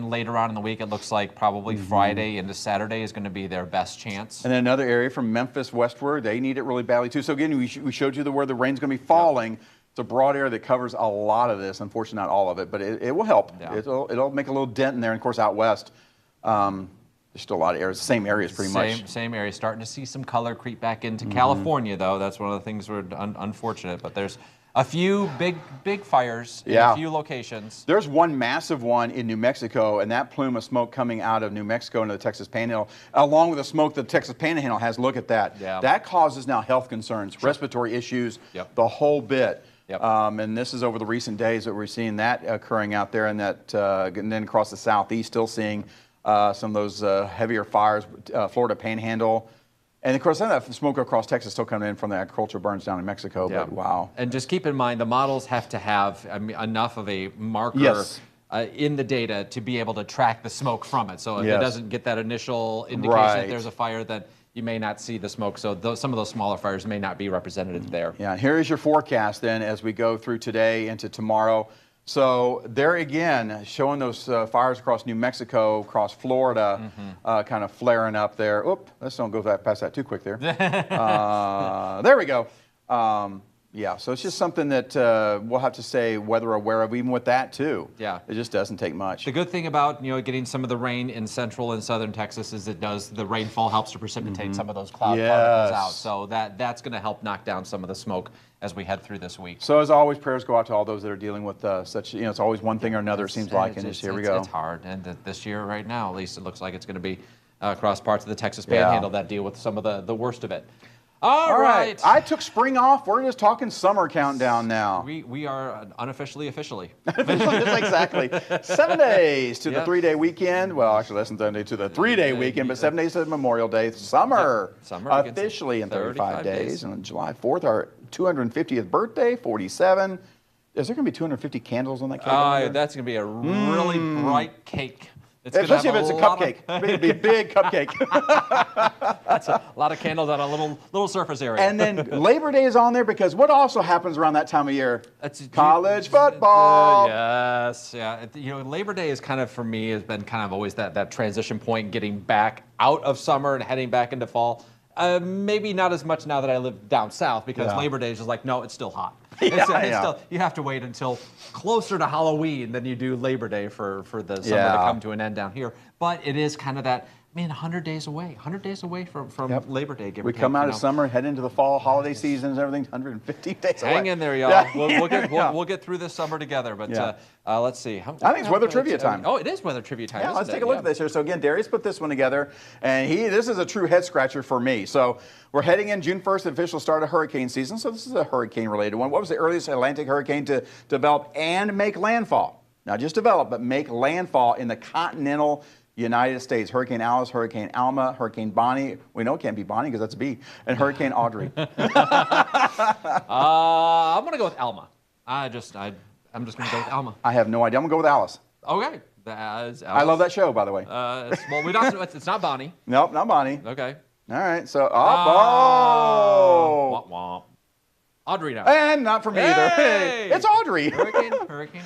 then later on in the week, it looks like probably Friday into Saturday is going to be their best chance. And then another area from Memphis westward, they need it really badly too. So again, we showed you where the rain's going to be falling. Yep. It's a broad area that covers a lot of this. Unfortunately, not all of it, but it will help. Yeah. It'll make a little dent in there. And of course, out west, there's still a lot of areas. Same areas, pretty much. Same areas. Starting to see some color creep back into California, though. That's one of the things we're unfortunate. But there's a few big fires in a few locations. There's one massive one in New Mexico, and that plume of smoke coming out of New Mexico into the Texas Panhandle, along with the smoke that the Texas Panhandle has. Look at that. Yeah. That causes now health concerns, respiratory issues, the whole bit. Yep. And this is over the recent days that we're seeing that occurring out there, and then across the southeast, still seeing some of those heavier fires, Florida Panhandle. And of course, that smoke across Texas still coming in from the agricultural burns down in Mexico. But wow! And just keep in mind, the models have to have enough of a marker in the data to be able to track the smoke from it. So if it doesn't get that initial indication that there's a fire, then you may not see the smoke. So some of those smaller fires may not be represented there. Yeah. And here is your forecast then as we go through today into tomorrow. So there again, showing those fires across New Mexico, across Florida, kind of flaring up there. Oop, let's don't go past that too quick there. There we go. Yeah, so it's just something that we'll have to stay weather aware of, even with that too. Yeah, it just doesn't take much. The good thing about getting some of the rain in central and southern Texas is the rainfall helps to precipitate some of those cloud particles out. So that's going to help knock down some of the smoke as we head through this week. So as always, prayers go out to all those that are dealing with such. It's always one thing or another. It seems like, and here we go. It's hard, and this year right now, at least it looks like it's going to be across parts of the Texas Panhandle that deal with some of the worst of it. All right. I took spring off. We're just talking summer countdown now. We are unofficially, officially. Exactly. 7 days to the 3-day weekend. Well, actually less than 7 days to the 3-day weekend, but 7 days to Memorial Day. Summer. Summer officially in 35 days. And on July 4th, our 250th birthday, 47. Is there going to be 250 candles on that cake? That's going to be a really bright cake. Especially if it's a cupcake. It'd be a big cupcake. That's a lot of candles on a little surface area. And then Labor Day is on there because what also happens around that time of year? College football. Yes, yeah. Labor Day is kind of, for me, has been kind of always that transition point, getting back out of summer and heading back into fall. Maybe not as much now that I live down south, because Labor Day is just like, no, it's still hot. Still, you have to wait until closer to Halloween than you do Labor Day for the summer to come to an end down here. But it is kind of that, 100 days away. 100 days away from Labor Day. We come out of summer, head into the fall, holiday seasons, everything, 150 days away. Hang in there, y'all. We'll get through this summer together. But let's see. I think it's weather trivia time. Oh, it is weather trivia time. Yeah, let's take a look at this here. So again, Darius put this one together, and this is a true head scratcher for me. So we're heading in June 1st, the official start of hurricane season. So this is a hurricane-related one. What was the earliest Atlantic hurricane to develop and make landfall? Not just develop, but make landfall in the continental United States. Hurricane Alice, Hurricane Alma, Hurricane Bonnie. We know it can't be Bonnie because that's a B. And Hurricane Audrey. I'm going to go with Alma. I'm just going to go with Alma. I have no idea. I'm going to go with Alice. Okay. Alice. I love that show, by the way. Well, it's not Bonnie. Nope, not Bonnie. Okay. All right. So, Womp womp. Audrey now. And not for me either. It's Audrey. Hurricane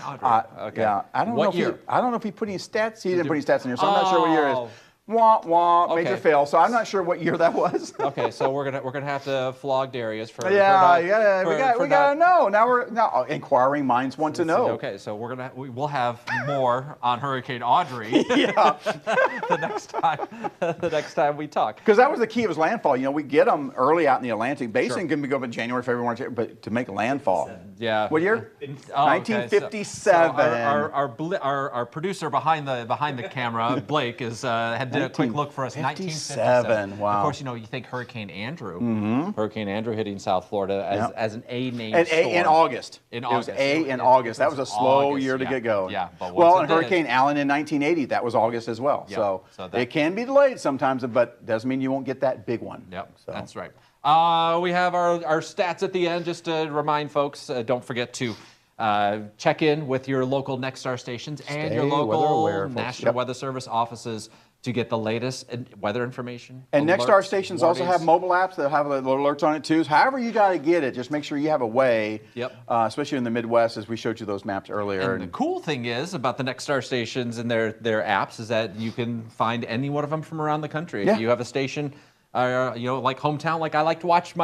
Audrey. Okay. Yeah. I don't know if he put any stats. He didn't put any stats in here, so I'm not sure what year it is. Womp womp, major fail. So I'm not sure what year that was. Okay, so we're gonna have to flog Darius for we gotta know. Now inquiring minds want to know. Okay, so we'll have more on Hurricane Audrey. the next time we talk. Because that was the key of his landfall. We get them early out in the Atlantic Basin. Can go in January, February, March, but to make landfall. Yeah. What year? 1957. So our producer behind the camera, Blake, did a quick look for us. 1957. Wow. Of course, you think Hurricane Andrew. Hurricane Andrew hitting South Florida as an A-named storm. In August. In August. It was A in August. That was a slow year to get going. Yeah. But and Hurricane Allen in 1980, that was August as well. Yeah, so it can be delayed sometimes, but doesn't mean you won't get that big one. Yep. So. That's right. We have our stats at the end, just to remind folks. Don't forget to check in with your local Nexstar stations and your Stay weather local aware, folks. National Yep. Weather Service offices to get the latest weather information. And alerts, Nexstar stations also have warnings. mobile apps that have little alerts on it too. So however you got to get it, just make sure you have a way, Yep. Especially in the Midwest, as we showed you those maps earlier. And the cool thing is about the Nexstar stations and their apps is that you can find any one of them from around the country. Yeah. If you have a station, like hometown, like I like to watch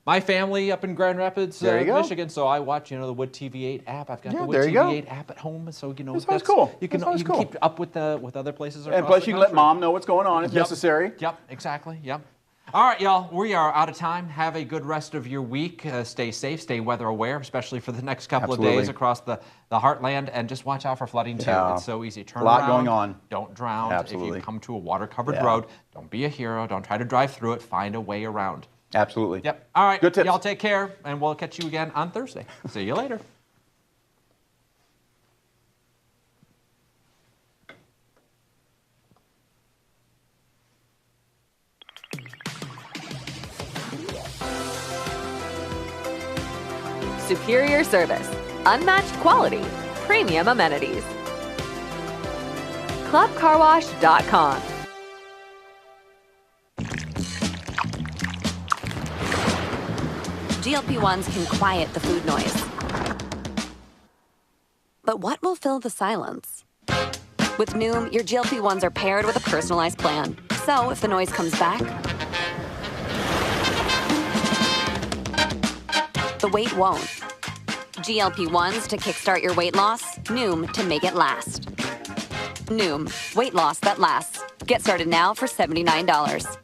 my family up in Grand Rapids, There you go. Michigan. So I watch, the Wood TV8 app. I've got Yeah, the Wood there you go. TV8 app at home, so That's always cool. You can That's always you can cool. keep up with other places. And across plus, the you can let country. mom know what's going on if Yep. necessary. Yep, exactly. Yep. All right, y'all. We are out of time. Have a good rest of your week. Stay safe. Stay weather aware, especially for the next couple of Absolutely. days across the heartland, and just watch out for flooding too. Yeah. It's so easy. Turn A lot around. going on. Don't drown. If Absolutely. you come to a water-covered Yeah. road, don't be a hero. Don't try to drive through it. Find a way around. Absolutely. Yep. All right. Good tips. Y'all take care, and we'll catch you again on Thursday. See you later. Superior service, unmatched quality, premium amenities. ClubCarWash.com. GLP-1s can quiet the food noise. But what will fill the silence? With Noom, your GLP-1s are paired with a personalized plan. So if the noise comes back, the weight won't. GLP-1s to kickstart your weight loss, Noom to make it last. Noom, weight loss that lasts. Get started now for $79.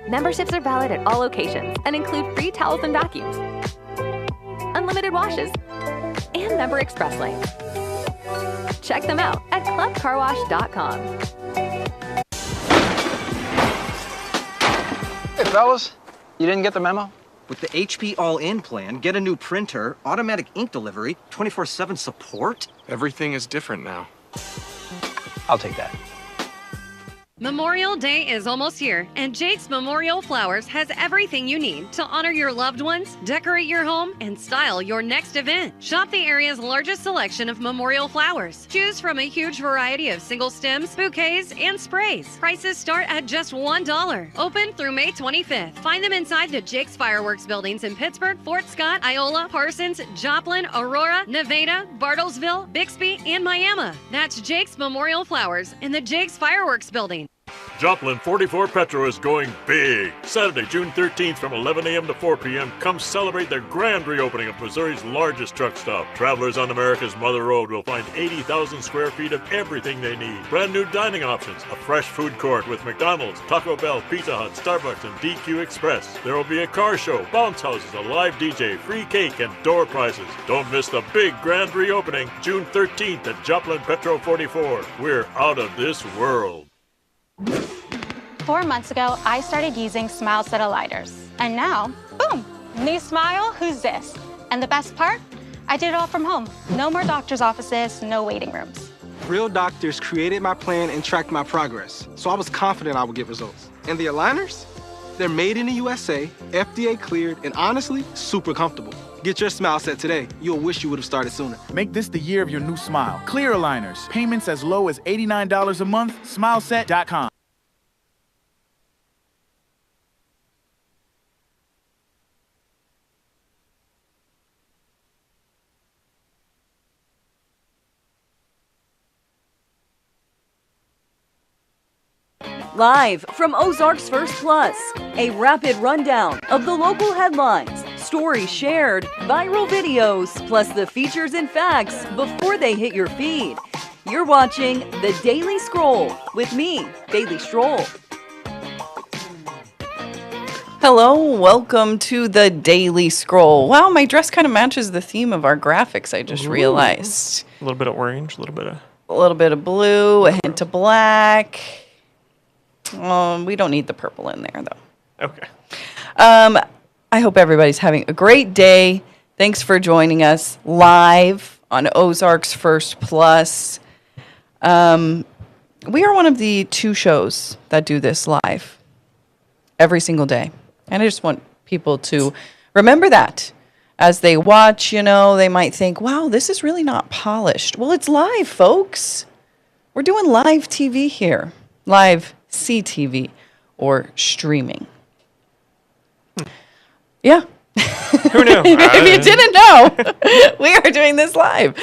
Memberships are valid at all locations and include free towels and vacuums, unlimited washes, and Member Express lanes. Check them out at ClubCarWash.com. Hey, fellas, you didn't get the memo? With the HP All-In plan, get a new printer, automatic ink delivery, 24/7 support. Everything is different now. I'll take that. Memorial Day is almost here, and Jake's Memorial Flowers has everything you need to honor your loved ones, decorate your home, and style your next event. Shop the area's largest selection of memorial flowers. Choose from a huge variety of single stems, bouquets, and sprays. Prices start at just $1. Open through May 25th. Find them inside the Jake's Fireworks buildings in Pittsburgh, Fort Scott, Iola, Parsons, Joplin, Aurora, Nevada, Bartlesville, Bixby, and Miami. That's Jake's Memorial Flowers in the Jake's Fireworks building. Joplin 44 Petro is going big. Saturday, June 13th from 11 a.m. to 4 p.m. Come celebrate their grand reopening of Missouri's largest truck stop. Travelers on America's Mother Road will find 80,000 square feet of everything they need. Brand new dining options, a fresh food court with McDonald's, Taco Bell, Pizza Hut, Starbucks, and DQ Express. There will be a car show, bounce houses, a live DJ, free cake, and door prizes. Don't miss the big grand reopening, June 13th at Joplin Petro 44. We're out of this world. 4 months ago, I started using Smile Set of lighters. And now, boom, new smile, who's this? And the best part? I did it all from home. No more doctor's offices, no waiting rooms. Real doctors created my plan and tracked my progress, so I was confident I would get results. And the aligners? They're made in the USA, FDA cleared, and honestly, super comfortable. Get your Smile Set today. You'll wish you would have started sooner. Make this the year of your new smile. Clear aligners. Payments as low as $89 a month. Smileset.com. Live from Ozarks First Plus, a rapid rundown of the local headlines, stories shared, viral videos, plus the features and facts before they hit your feed. You're watching The Daily Scroll with me, Bailey Stroll. Hello, welcome to The Daily Scroll. Wow, my dress kind of matches the theme of our graphics, I just realized. A little bit of orange, a little bit of blue, a hint of black. We don't need the purple in there, though. Okay. I hope everybody's having a great day. Thanks for joining us live on Ozarks First Plus. We are one of the 2 shows that do this live every single day. And I just want people to remember that. as they watch, they might think, wow, this is really not polished. Well, it's live, folks. We're doing live TV here. Live CTV or streaming. Yeah. Who knew? If you didn't know, we are doing this live.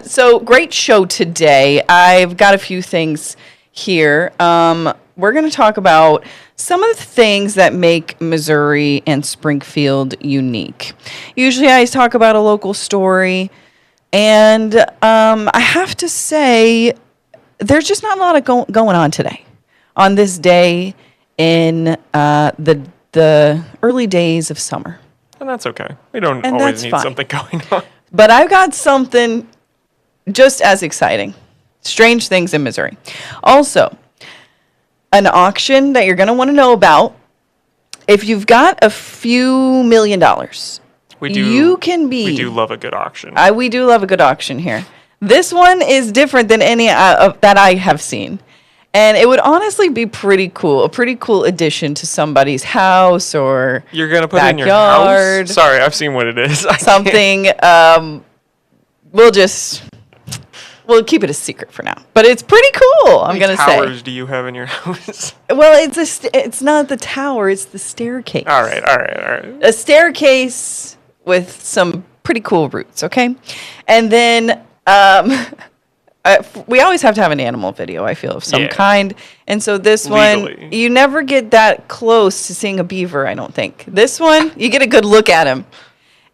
So great show today. I've got a few things here. We're going to talk about some of the things that make Missouri and Springfield unique. Usually I talk about a local story, and I have to say there's just not a lot of going on today on this day in the early days of summer. And that's okay. We don't always need something going on. But I've got something just as exciting. Strange things in Missouri. Also, an auction that you're going to want to know about. If you've got a few $1 million, you can be. We do love a good auction. We do love a good auction here. This one is different than any that I have seen. And it would honestly be pretty cool, a pretty cool addition to somebody's house or You're going to put backyard. it in your house? Sorry, I've seen what it is. Something. We'll keep it a secret for now. But it's pretty cool, I'm going to say. How many towers do you have in your house? Well, it's not the tower, it's the staircase. All right. A staircase with some pretty cool roots, okay? And then we always have to have an animal video, I feel, of some kind. And so this one, you never get that close to seeing a beaver, I don't think. This one, you get a good look at him.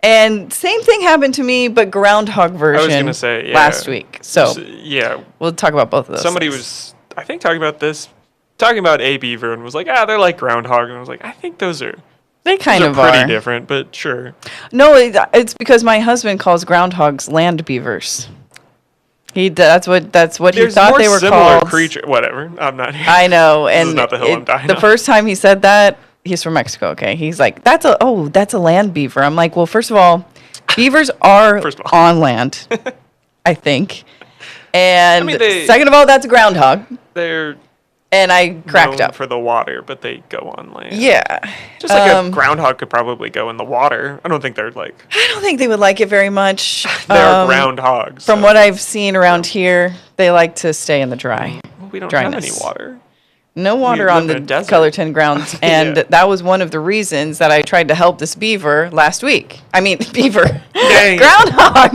And same thing happened to me, but groundhog version I was going to say, last week. So yeah, we'll talk about both of those. Somebody was, I think, talking about a beaver and was like, they're like groundhog. And I was like, I think those are pretty different, but sure. No, it's because my husband calls groundhogs land beavers. That's what he thought they were called. Creature, whatever. I'm not here. I know, and this is not the hill I'm dying the on. first time he said that, he's from Mexico. Okay, he's like, that's a land beaver. I'm like, well, first of all, beavers are on land, I think, and second of all, that's a groundhog. And I cracked up for the water, but they go on land. Yeah, just like a groundhog could probably go in the water. I don't think they're like. I don't think they would like it very much. They're groundhogs. From what I've seen around here, they like to stay in the dry. Well, we don't dryness. have any water. No water on the Cullerton grounds, and that was one of the reasons that I tried to help this beaver last week. I mean, beaver, groundhog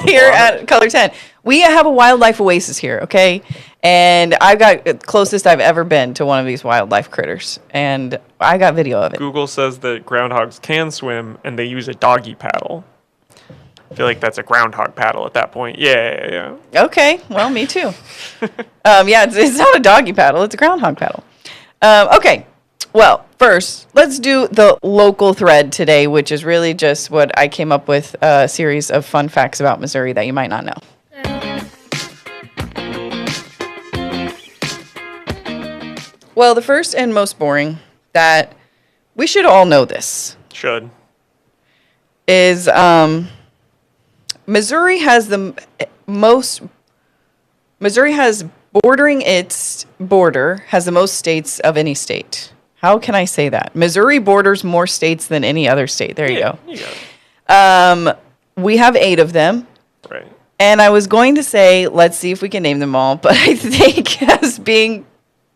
here at Cullerton. We have a wildlife oasis here, okay? And I've got the closest I've ever been to one of these wildlife critters, and I got video of it. Google says that groundhogs can swim, and they use a doggy paddle. I feel like that's a groundhog paddle at that point. Yeah. Okay, well, me too. It's not a doggy paddle, it's a groundhog paddle. Okay, well, first, let's do the local thread today, which is really just what I came up with, a series of fun facts about Missouri that you might not know. Well, the first and most boring, that we should all know this. Is Missouri has bordering its border has the most states of any state. How can I say that? Missouri borders more states than any other state. There you go. You got it. We have 8 of them. Right. And I was going to say, let's see if we can name them all. But I think as being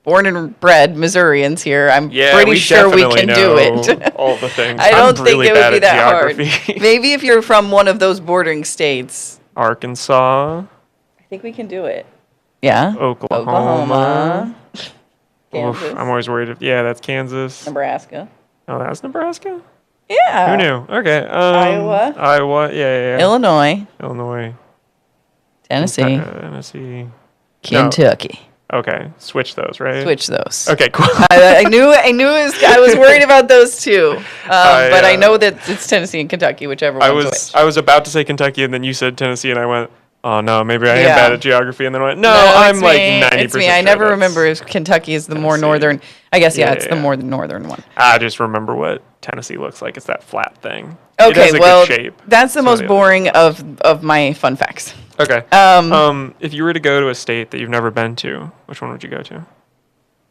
born and bred Missourians here, I'm pretty sure we can do it. All the things. I don't think it would be that hard. Maybe if you're from one of those bordering states. Arkansas. I think we can do it. Yeah. Oklahoma. Kansas. Oof, I'm always worried. That's Kansas. Nebraska. Oh, that's Nebraska? Yeah. Who knew? Okay. Iowa. Yeah. Illinois. Tennessee. Kentucky. No. Okay. Switch those, right? Switch those. Okay, cool. I knew I was worried about those two. But I know that it's Tennessee and Kentucky, whichever one's which. I was about to say Kentucky, and then you said Tennessee, and I went, oh, no, maybe I am bad at geography. And then I went, no I'm like 90% It's me. I never remember if Kentucky is the more northern. I guess, it's the more northern one. I just remember what Tennessee looks like. It's that flat thing. Okay, it has a well, good shape. That's the most boring of my fun facts. Okay. If you were to go to a state that you've never been to, which one would you go to?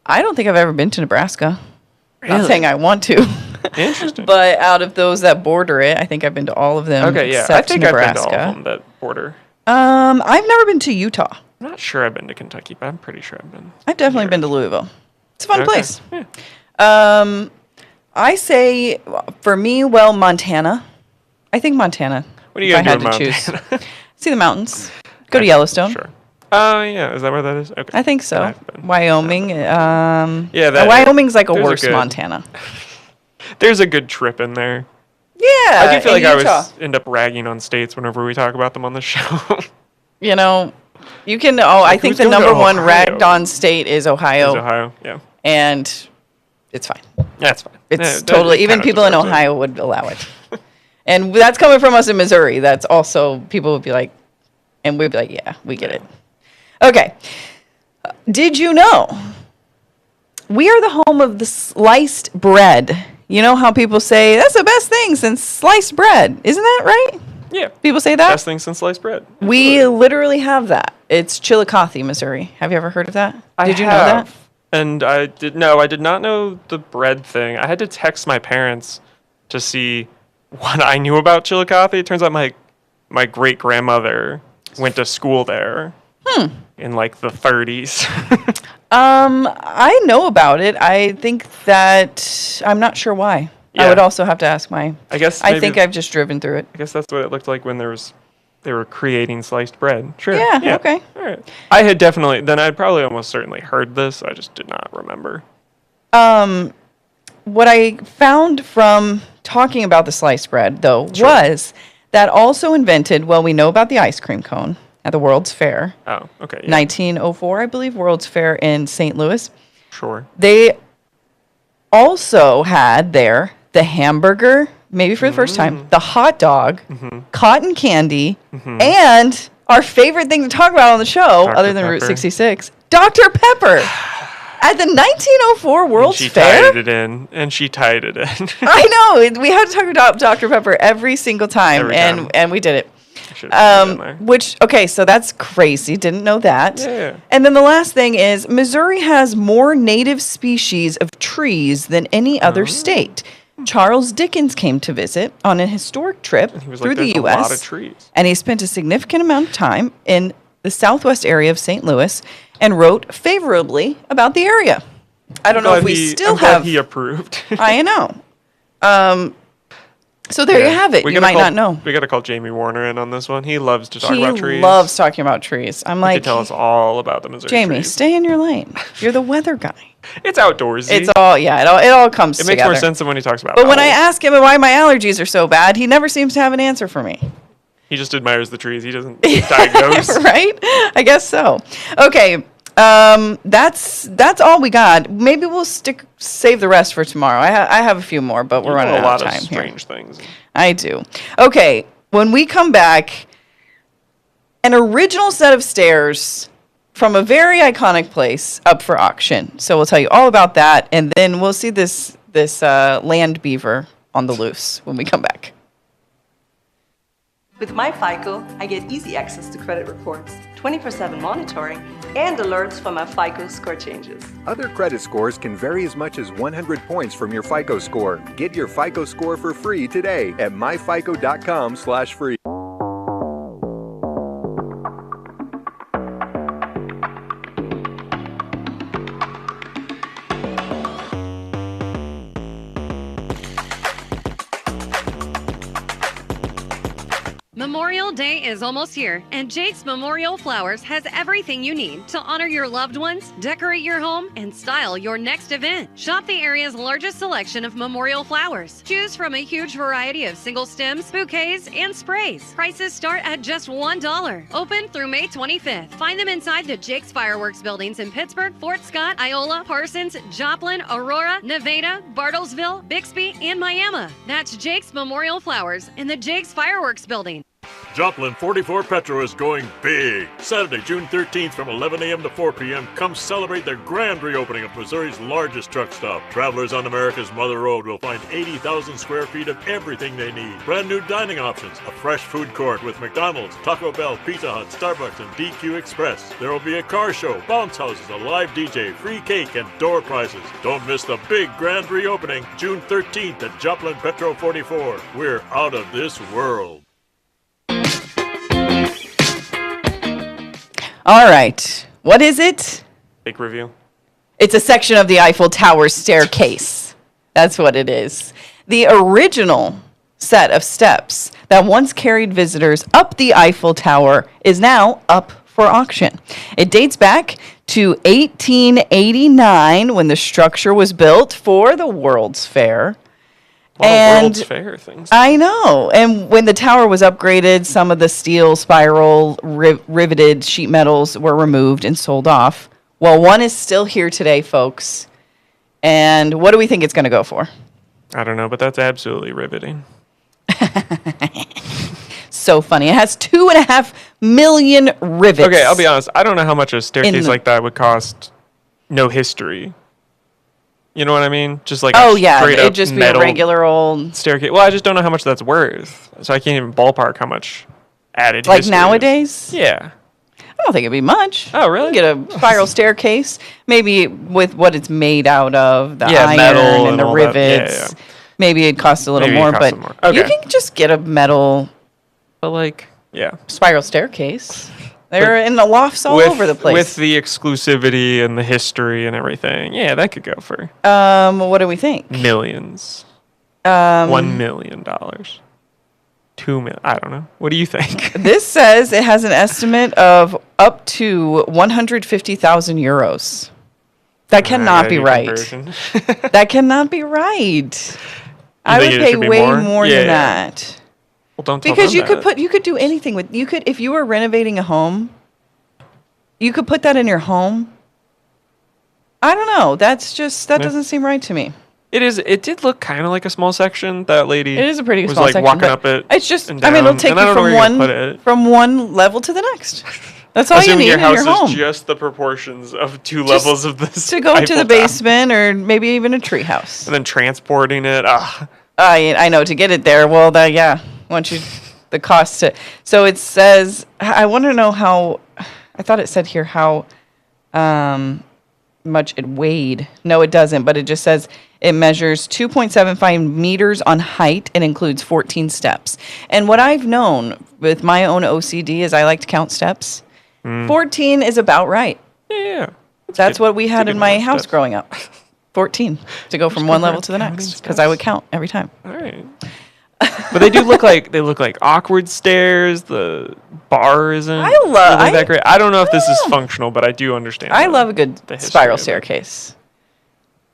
I don't think I've ever been to Nebraska. Really? Not saying I want to. Interesting. But out of those that border it, I think I've been to all of them. Okay, yeah. Except I think Nebraska. I've been to all of them that border. I've never been to Utah. I'm not sure I've been to Kentucky, but I'm pretty sure I've been. I've definitely been to Louisville. It's a fun Okay, place. yeah. I say, for me, well, Montana. I think Montana. What are you if going to I do in had to Montana? choose. See the mountains. Go to Yellowstone. Sure. Oh, yeah. Is that where that is? Okay. I think so. Wyoming. Yeah, Wyoming's like a there's worse good- Montana. There's a good trip in there. Yeah. I do feel like and I Utah. always end up ragging on states whenever we talk about them on the show. You know, you can. Oh, I think who's the going to number one Ohio? ragged on state is Ohio. Is Ohio, yeah. And it's fine. That's fine. It's Yeah, totally. it Even kinda people in deserves it. Ohio would allow it. And that's coming from us in Missouri. That's also people would be like, and we'd be like, yeah, we get it. Okay. Did you know we are the home of the sliced bread? You know how people say that's the best thing since sliced bread, isn't that right? Yeah. People say that. Best thing since sliced bread. We literally have that. It's Chillicothe, Missouri. Have you ever heard of that? Did you know that? And I did not know the bread thing. I had to text my parents to see what I knew about Chillicothe. It turns out my great grandmother went to school there in like the 30s. I know about it. I think that I'm not sure why. I Yeah. would also have to ask my. I guess I maybe- think I've just driven through it. I guess that's what it looked like when they were creating sliced bread. Sure. Yeah, okay. All right. I had definitely, then I'd probably almost certainly heard this. I just did not remember. What I found from talking about the sliced bread, though, was that also invented. Well, we know about the ice cream cone at the World's Fair. Oh, okay. Yeah. 1904, I believe, World's Fair in St. Louis. Sure. They also had there the hamburger, maybe for the first time, the hot dog, cotton candy, and our favorite thing to talk about on the show, Dr. other than Route Pepper. 66, Dr. Pepper. At the 1904 World's She Fair. tied it in, and she tied it in. I know. We had to talk about Dr. Pepper every single time, Every time. and we did it. Should've put it in there. Which, okay, so that's crazy. Didn't know that. Yeah. And then the last thing is Missouri has more native species of trees than any other state. Charles Dickens came to visit on a historic trip He was through like, the "There's U.S. a lot of trees." And he spent a significant amount of time in the southwest area of St. Louis and wrote favorably about the area. I don't know if we still I'm glad have. he approved. I know. So there you have it. You might not know. We got to call Jamie Warner in on this one. He loves to talk He about trees. loves talking about trees. I'm He like, could tell us all about the Missouri Jamie, trees. stay in your lane. You're the weather guy. It's outdoorsy. It's all, yeah, it all comes It makes together. more sense than when he talks about But when I owls. ask him why my allergies are so bad, he never seems to have an answer for me. He just admires the trees. He doesn't diagnose. Right? I guess so. Okay. That's all we got. Maybe we'll save the rest for tomorrow. I have a few more, but we're You running know out a of lot time of here. strange things. I do. Okay, when we come back, an original set of stairs from a very iconic place up for auction. So we'll tell you all about that, and then we'll see this land beaver on the loose when we come back. With MyFICO, I get easy access to credit reports, 24/7 monitoring, and alerts for my FICO score changes. Other credit scores can vary as much as 100 points from your FICO score. Get your FICO score for free today at myfico.com/free. Memorial Day is almost here, and Jake's Memorial Flowers has everything you need to honor your loved ones, decorate your home, and style your next event. Shop the area's largest selection of memorial flowers. Choose from a huge variety of single stems, bouquets, and sprays. Prices start at just $1. Open through May 25th. Find them inside the Jake's Fireworks buildings in Pittsburgh, Fort Scott, Iola, Parsons, Joplin, Aurora, Nevada, Bartlesville, Bixby, and Miami. That's Jake's Memorial Flowers in the Jake's Fireworks building. Joplin 44 Petro is going big. Saturday, June 13th from 11 a.m. to 4 p.m. Come celebrate their grand reopening of Missouri's largest truck stop. Travelers on America's Mother Road will find 80,000 square feet of everything they need. Brand new dining options, a fresh food court with McDonald's, Taco Bell, Pizza Hut, Starbucks, and DQ Express. There will be a car show, bounce houses, a live DJ, free cake, and door prizes. Don't miss the big grand reopening, June 13th at Joplin Petro 44. We're out of this world. All right. What is it? Big review. It's a section of the Eiffel Tower staircase. That's what it is. The original set of steps that once carried visitors up the Eiffel Tower is now up for auction. It dates back to 1889 when the structure was built for the World's Fair. World's Fair things. I know. And when the tower was upgraded, some of the steel spiral riveted sheet metals were removed and sold off. Well, one is still here today, folks. And what do we think it's going to go for? I don't know, but that's absolutely riveting. So funny. It has 2.5 million rivets. Okay, I'll be honest. I don't know how much a staircase like that would cost. No history. You know what I mean? Just like it'd just be a regular old staircase. Well, I just don't know how much that's worth, so I can't even ballpark how much added. Like history nowadays? Yeah. I don't think it'd be much. Oh, really? You get a spiral staircase, maybe with what it's made out of, the iron metal and the all rivets. that. Yeah. Maybe it'd cost a little more, but you can just get a metal. But spiral staircase. They're in the lofts all over the place. With the exclusivity and the history and everything. Yeah, that could go for. What do we think? Millions. $1 million. $2 million. I don't know. What do you think? This says it has an estimate of up to 150,000 euros. That cannot be right. That cannot be right. I would pay way more than that. Well, don't tell because them you could do anything with if you were renovating a home, you could put that in your home. I don't know. That doesn't seem right to me. It is. It did look kind of like a small section. That lady. It is a pretty was small like section. walking up it. It's just. And down, it'll take you from one level to the next. That's all you need in your home. Is just the proportions of two levels of this. To go to the basement or maybe even a tree house. And then transporting it. I know, to get it there. Well, once you the cost to. So it says. I want to know how. I thought it said here how much it weighed. No, it doesn't. But it just says it measures 2.75 meters on height and includes 14 steps. And what I've known with my own OCD is I like to count steps. 14 is about right. Yeah. That's what we had in my house growing up. 14 to go from one level to the next because I would count every time. All right. But they do look like awkward stairs. The bar isn't really that great. I don't know if this is functional, but I do understand. I love a good spiral staircase.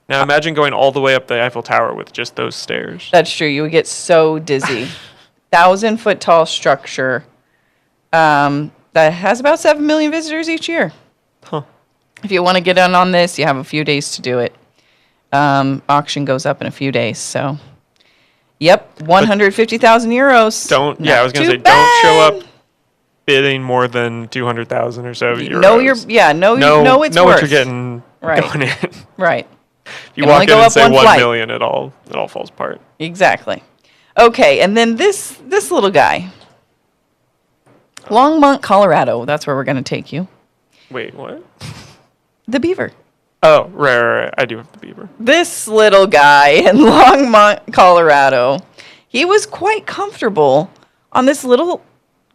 Now imagine going all the way up the Eiffel Tower with just those stairs. That's true. You would get so dizzy. 1,000-foot tall structure that has about 7 million visitors each year. Huh. If you want to get in on this, you have a few days to do it. Auction goes up in a few days, so. Yep, 150,000 euros. I was going to say, don't show up bidding more than 200,000 or so euros. Know it's know worth. What you're getting going in. Right. If you walk in and say 1 million, it all falls apart. Exactly. Okay, and then this little guy. Longmont, Colorado. That's where we're going to take you. Wait, what? The beaver. Oh, right. I do have the beaver. This little guy in Longmont, Colorado, he was quite comfortable on this little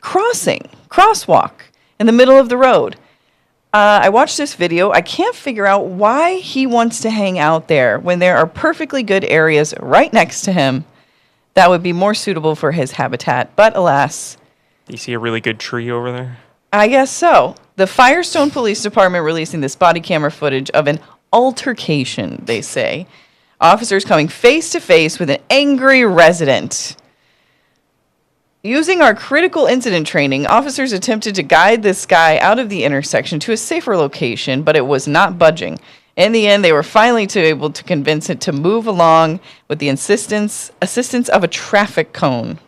crosswalk in the middle of the road. I watched this video. I can't figure out why he wants to hang out there when there are perfectly good areas right next to him that would be more suitable for his habitat. But alas. Do you see a really good tree over there? I guess so. The Firestone Police Department releasing this body camera footage of an altercation, they say. Officers coming face to face with an angry resident. Using our critical incident training, officers attempted to guide this guy out of the intersection to a safer location, but it was not budging. In the end, they were finally able to convince it to move along with the assistance of a traffic cone.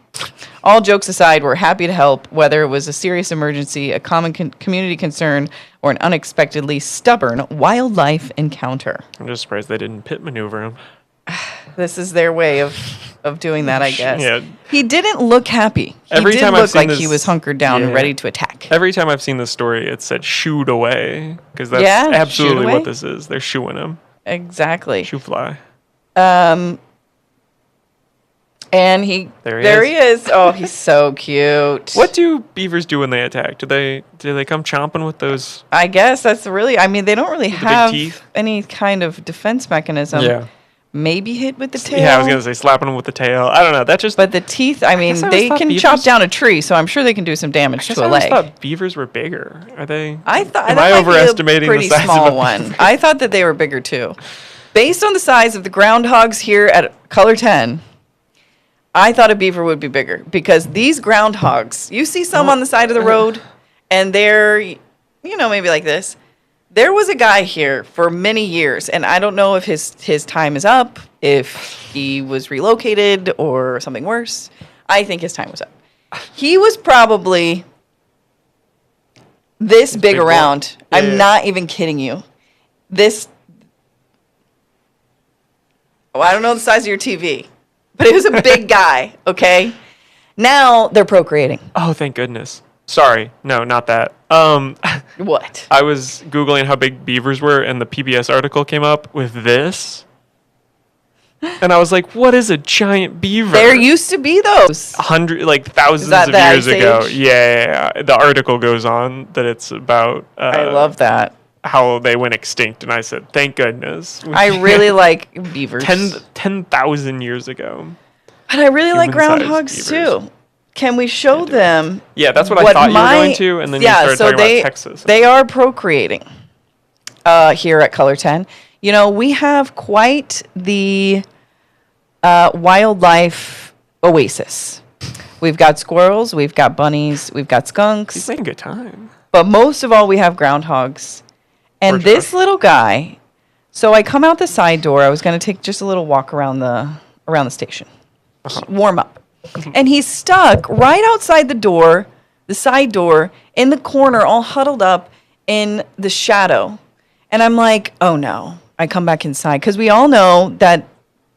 All jokes aside, we're happy to help, whether it was a serious emergency, a common community concern, or an unexpectedly stubborn wildlife encounter. I'm just surprised they didn't pit maneuver him. This is their way of doing that, I guess. Yeah. He didn't look happy. He did look like he was hunkered down and ready to attack. Every time I've seen this story, it said "shooed away" because that's absolutely what this is. They're shooing him. Exactly. Shoo fly. And there he is. Oh, he's so cute. What do beavers do when they attack? Do they come chomping with those? I guess that's really. I mean, they don't really big have teeth? any kind of defense mechanism. Yeah. Maybe hit with the tail. Yeah, I was gonna say slapping them with the tail. I don't know. That just. But the teeth. I mean, guess I always they thought can chop down a tree, so I'm sure they can do some damage to a I always leg. thought beavers were bigger. Are they? I thought. Am that I might be a overestimating pretty the size small of a one? I thought that they were bigger too. Based on the size of the groundhogs here at Color 10, I thought a beaver would be bigger because these groundhogs, you see some on the side of the road, and they're, maybe like this. There was a guy here for many years, and I don't know if his time is up, if he was relocated or something worse. I think his time was up. He was probably this big around. I'm not even kidding you. I don't know the size of your TV, but it was a big guy, okay? Now they're procreating. Oh, thank goodness. Sorry, no, not that. What? I was Googling how big beavers were, and the PBS article came up with this. And I was like, what is a giant beaver? There used to be those. Thousands of years ago. Yeah. The article goes on that it's about... I love that. How they went extinct, and I said, thank goodness. I really like beavers. 10,000 years ago. But I really like Human-sized groundhogs beavers. too. Can we show them? Yeah, that's what I thought you were going to, and then you started talking about Texas. They are procreating here at Color 10. We have quite the wildlife oasis. We've got squirrels, we've got bunnies, we've got skunks. He's having a good time. But most of all, we have groundhogs. And this little guy, so I come out the side door. I was going to take just a little walk around the station, warm up. And he's stuck right outside the side door, in the corner, all huddled up in the shadow. And I'm like, oh no. I come back inside because we all know that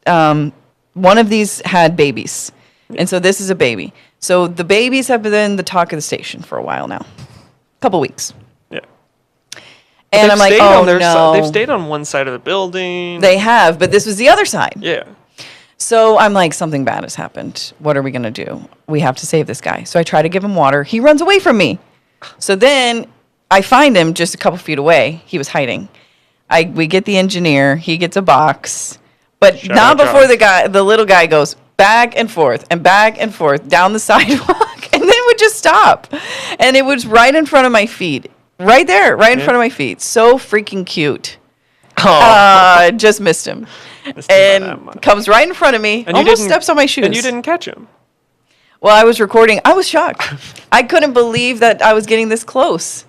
one of these had babies. And so this is a baby. So the babies have been the talk of the station for a while now. A couple weeks. Yeah. And I'm like, oh no. They've stayed on one side of the building. They have, but this was the other side. Yeah. So I'm like, something bad has happened. What are we going to do? We have to save this guy. So I try to give him water. He runs away from me. So then I find him just a couple feet away. He was hiding. We get the engineer. He gets a box. But not before the little guy goes back and forth down the sidewalk. And then it would just stop. And it was right in front of my feet. Right there, right in front of my feet. So freaking cute. Just missed him. And comes right in front of me, and almost steps on my shoes. And you didn't catch him. Well, I was recording. I was shocked. I couldn't believe that I was getting this close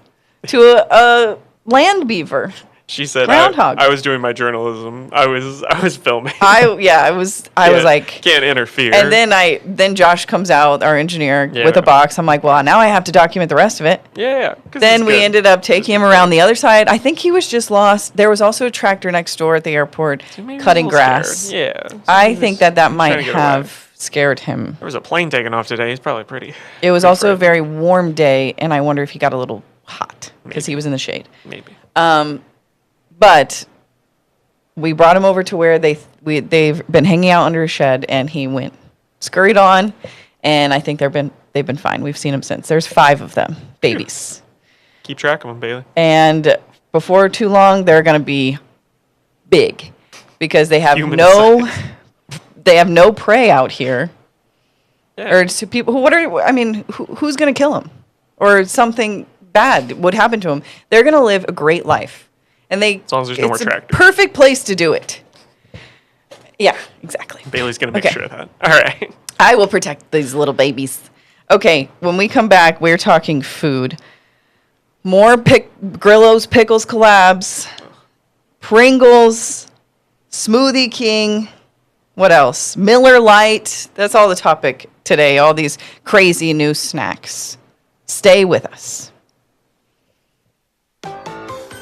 to a land beaver. She said, groundhog. I was doing my journalism. I was filming. I was like, can't interfere. And then Josh comes out, our engineer, with a box. I'm like, well, now I have to document the rest of it. Yeah. Then we ended up taking him around the other side. I think he was just lost. There was also a tractor next door at the airport cutting grass. Scared. Yeah. I think that might have scared him. There was a plane taking off today. He's probably pretty. It was also a very warm day, and I wonder if he got a little hot because he was in the shade. Maybe. But we brought him over to where they've been hanging out under a shed, and he scurried on, and I think they've been fine. We've seen them since. There's 5 of them, babies. Keep track of them, Bailey. And before too long, they're going to be big because they have they have no prey out here. Yeah. Or to people who's going to kill them, or something bad would happen to them? They're going to live a great life. And as long as there's no more tractors. Perfect place to do it. Yeah, exactly. Bailey's going to make sure of that. All right. I will protect these little babies. Okay, when we come back, we're talking food. More Grillo's Pickles collabs, Pringles, Smoothie King, What else? Miller Lite. That's all the topic today. All these crazy new snacks. Stay with us.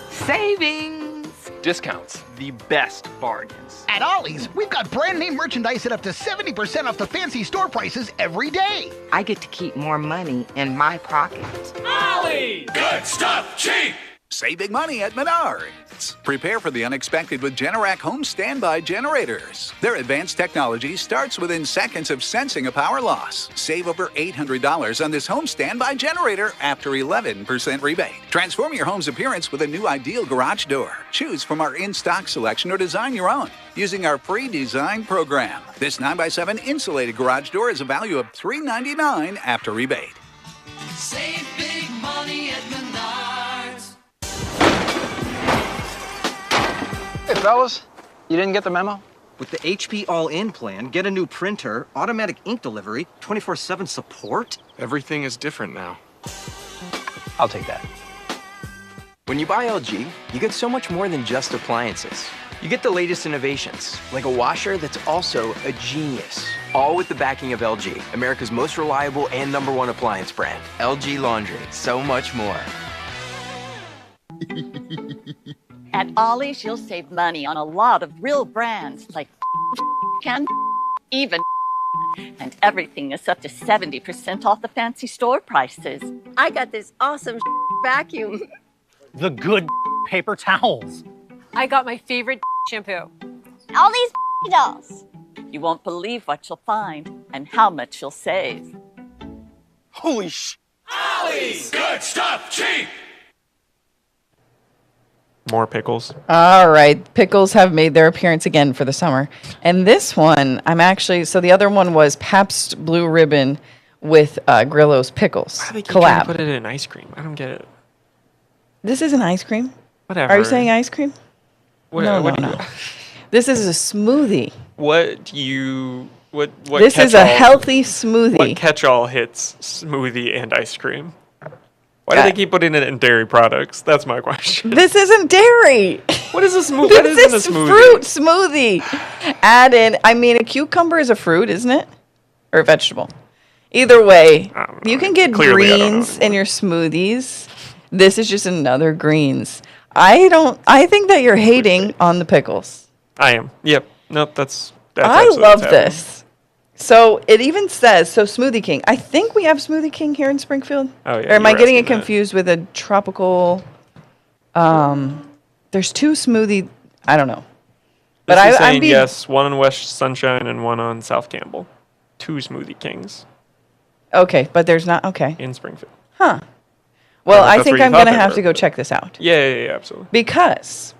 Savings! Discounts. The best bargains. At Ollie's, we've got brand name merchandise at up to 70% off the fancy store prices every day. I get to keep more money in my pocket. Ollie's! Good stuff, cheap! Save big money at Menards. Prepare for the unexpected with Generac home standby generators. Their advanced technology starts within seconds of sensing a power loss. Save over $800 on this home standby generator after 11% rebate. Transform your home's appearance with a new ideal garage door. Choose from our in-stock selection or design your own using our free design program. This 9x7 insulated garage door is a value of $399 after rebate. Save big money at Menards. Hey, fellas, you didn't get the memo? With the HP All-In plan, get a new printer, automatic ink delivery, 24/7 support. Everything is different now. I'll take that. When you buy LG, you get so much more than just appliances. You get the latest innovations, like a washer that's also a genius. All with the backing of LG, America's most reliable and #1 appliance brand. LG Laundry, so much more. At Ollie's, you'll save money on a lot of real brands like can even and everything is up to 70% off the fancy store prices. I got this awesome vacuum. The good paper towels. I got my favorite shampoo. All these dolls. You won't believe what you'll find and how much you'll save. Holy sh! Ollie's! Good stuff, cheap! More pickles. All right. Pickles have made their appearance again for the summer. And this one, so the other one was Pabst Blue Ribbon with Grillo's Pickles. Why do they keep trying collab. to put it in ice cream? I don't get it. This isn't ice cream. Whatever. Are you saying ice cream? No. This is a smoothie. What This is a healthy smoothie. What catch-all hits smoothie and ice cream? Why do they keep putting it in dairy products? That's my question. This isn't dairy. What is a smoothie? This is a fruit smoothie. Add in, a cucumber is a fruit, isn't it? Or a vegetable. Either way, you can get greens in your smoothies. This is just another greens. I think that you're hating on the pickles. I am. Yep. Nope, that's I love this. So it even says, Smoothie King. I think we have Smoothie King here in Springfield. Oh, yeah. Or am I getting it confused with a tropical? There's two smoothie. I don't know. But I'm saying yes, one on West Sunshine and one on South Campbell. 2 Smoothie Kings. Okay, but there's not. Okay. In Springfield. Huh. Well, I think I'm going to have to go check this out. Yeah, absolutely. Because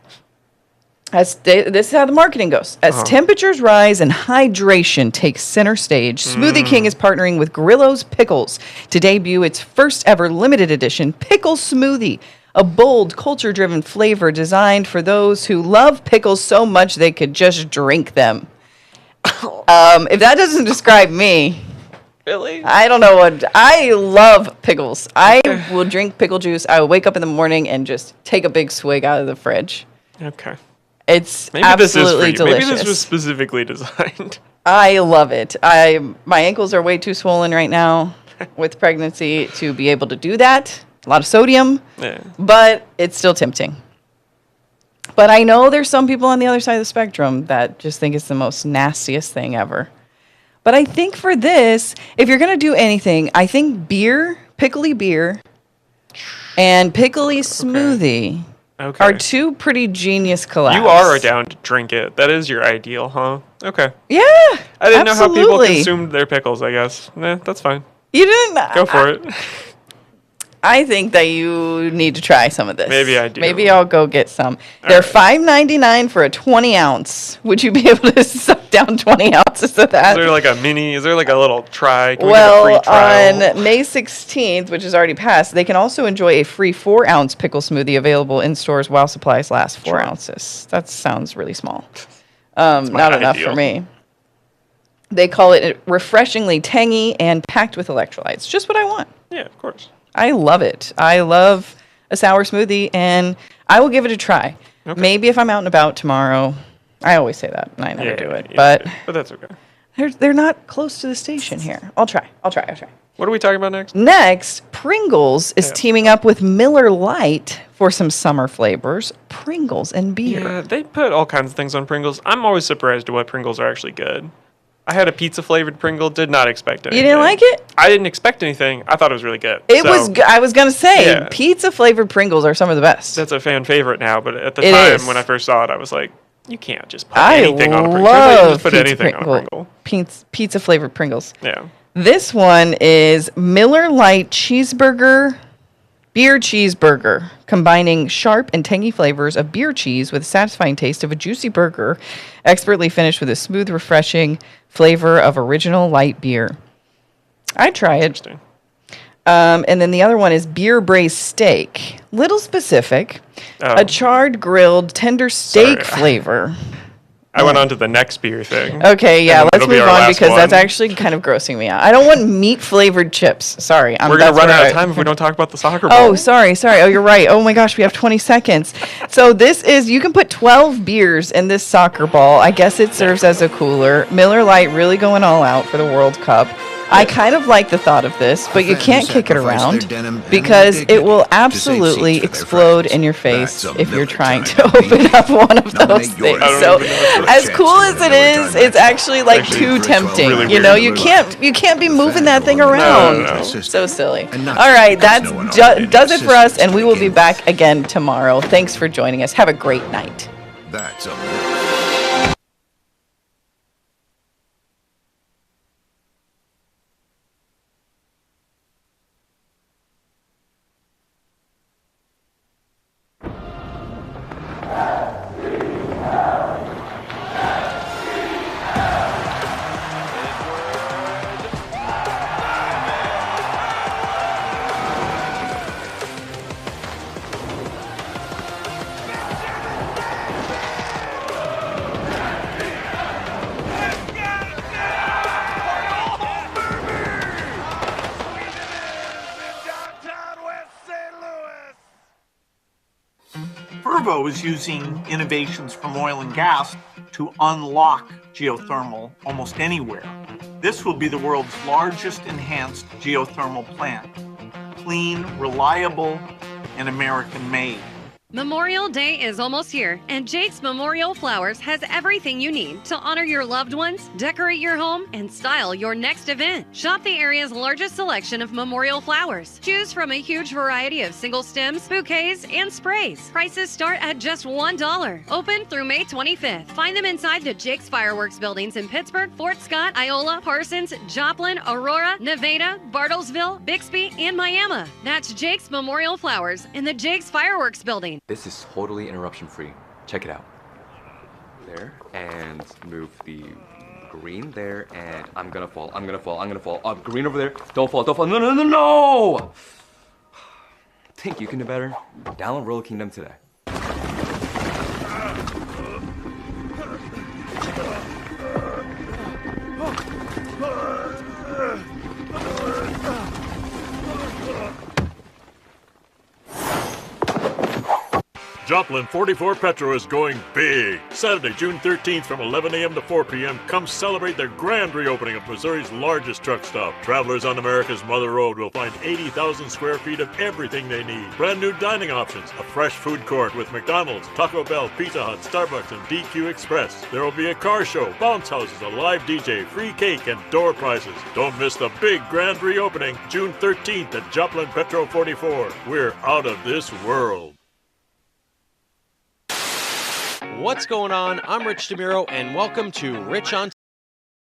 this is how the marketing goes. As temperatures rise and hydration takes center stage, Smoothie King is partnering with Grillo's Pickles to debut its first ever limited edition Pickle Smoothie, a bold, culture-driven flavor designed for those who love pickles so much they could just drink them. If that doesn't describe me... Really? I don't know what... I love pickles. I will drink pickle juice. I will wake up in the morning and just take a big swig out of the fridge. Okay. It's Maybe absolutely this is for you. delicious. Maybe this was specifically designed. I love it. My ankles are way too swollen right now with pregnancy to be able to do that. A lot of sodium, but it's still tempting. But I know there's some people on the other side of the spectrum that just think it's the most nastiest thing ever. But I think for this, if you're going to do anything, I think pickly beer, and pickly smoothie are 2 pretty genius collabs. You are down to drink it. That is your ideal, huh? Okay. Yeah, I didn't know how people consumed their pickles, I guess. That's fine. You didn't? Go for it. I think that you need to try some of this. Maybe I do. Maybe I'll go get some. They're $5.99 for a 20 ounce. Would you be able to suck down 20 ounces of that? Is there like a mini? Is there like a little try? Can well, we get a free trial? on May 16th, which is already passed, they can also enjoy a free 4-ounce pickle smoothie available in stores while supplies last. 4 ounces. That sounds really small. Not enough for me. They call it refreshingly tangy and packed with electrolytes. Just what I want. Yeah, of course. I love it. I love a sour smoothie, and I will give it a try. Okay. Maybe if I'm out and about tomorrow, I always say that, and I never do it. Yeah, But that's okay. they're not close to the station here. I'll try. What are we talking about next? Next, Pringles is teaming up with Miller Lite for some summer flavors. Pringles and beer. Yeah, they put all kinds of things on Pringles. I'm always surprised at what Pringles are actually good. I had a pizza-flavored Pringle. Did not expect anything. You didn't like it? I didn't expect anything. I thought it was really good. I was going to say, Yeah. pizza-flavored Pringles are some of the best. That's a fan favorite now, but at the It time is. when I first saw it, I was like, you can't just put I anything on a Pringle. love Just put anything on a Pringle. Pizza-flavored Pringles. Yeah. This one is Miller Lite Cheeseburger, Beer Cheeseburger, combining sharp and tangy flavors of beer cheese with a satisfying taste of a juicy burger, expertly finished with a smooth, refreshing flavor of original light beer. I'd try it. And then the other one is Beer Braised Steak. Little specific. A charred, grilled, tender steak flavor. I went on to the next beer thing. Okay, yeah, And let's it'll be move our on last because that's one. actually kind of grossing me out. I don't want meat-flavored chips. Sorry. We're going to run out of time if we don't talk about the soccer ball. Oh, sorry. Oh, you're right. Oh my gosh, we have 20 seconds. So this is, you can put 12 beers in this soccer ball. I guess it serves as a cooler. Miller Lite really going all out for the World Cup. I kind of like the thought of this, but you can't kick it around because it will absolutely explode in your face if you're trying to open up one of those things. So as cool as it is, it's actually like too tempting. You know, you can't be moving that thing around. So silly. All right, that does it for us, and we will be back again tomorrow. Thanks for joining us. Have a great night. That's a Fervo is using innovations from oil and gas to unlock geothermal almost anywhere. This will be the world's largest enhanced geothermal plant. Clean, reliable, and American-made. Memorial Day is almost here, and Jake's Memorial Flowers has everything you need to honor your loved ones, decorate your home, and style your next event. Shop the area's largest selection of memorial flowers. Choose from a huge variety of single stems, bouquets, and sprays. Prices start at just $1. Open through May 25th. Find them inside the Jake's Fireworks buildings in Pittsburgh, Fort Scott, Iola, Parsons, Joplin, Aurora, Nevada, Bartlesville, Bixby, and Miami. That's Jake's Memorial Flowers in the Jake's Fireworks building. This is totally interruption free. Check it out. There, and move the green there, and I'm gonna fall. Green over there. Don't fall. No! Think you can do better? Download Roller Kingdom today. Joplin 44 Petro is going big. Saturday, June 13th from 11 a.m. to 4 p.m. Come celebrate the grand reopening of Missouri's largest truck stop. Travelers on America's Mother Road will find 80,000 square feet of everything they need. Brand new dining options, a fresh food court with McDonald's, Taco Bell, Pizza Hut, Starbucks, and DQ Express. There will be a car show, bounce houses, a live DJ, free cake, and door prizes. Don't miss the big grand reopening, June 13th at Joplin Petro 44. We're out of this world. What's going on? I'm Rich DeMiro, and welcome to Rich on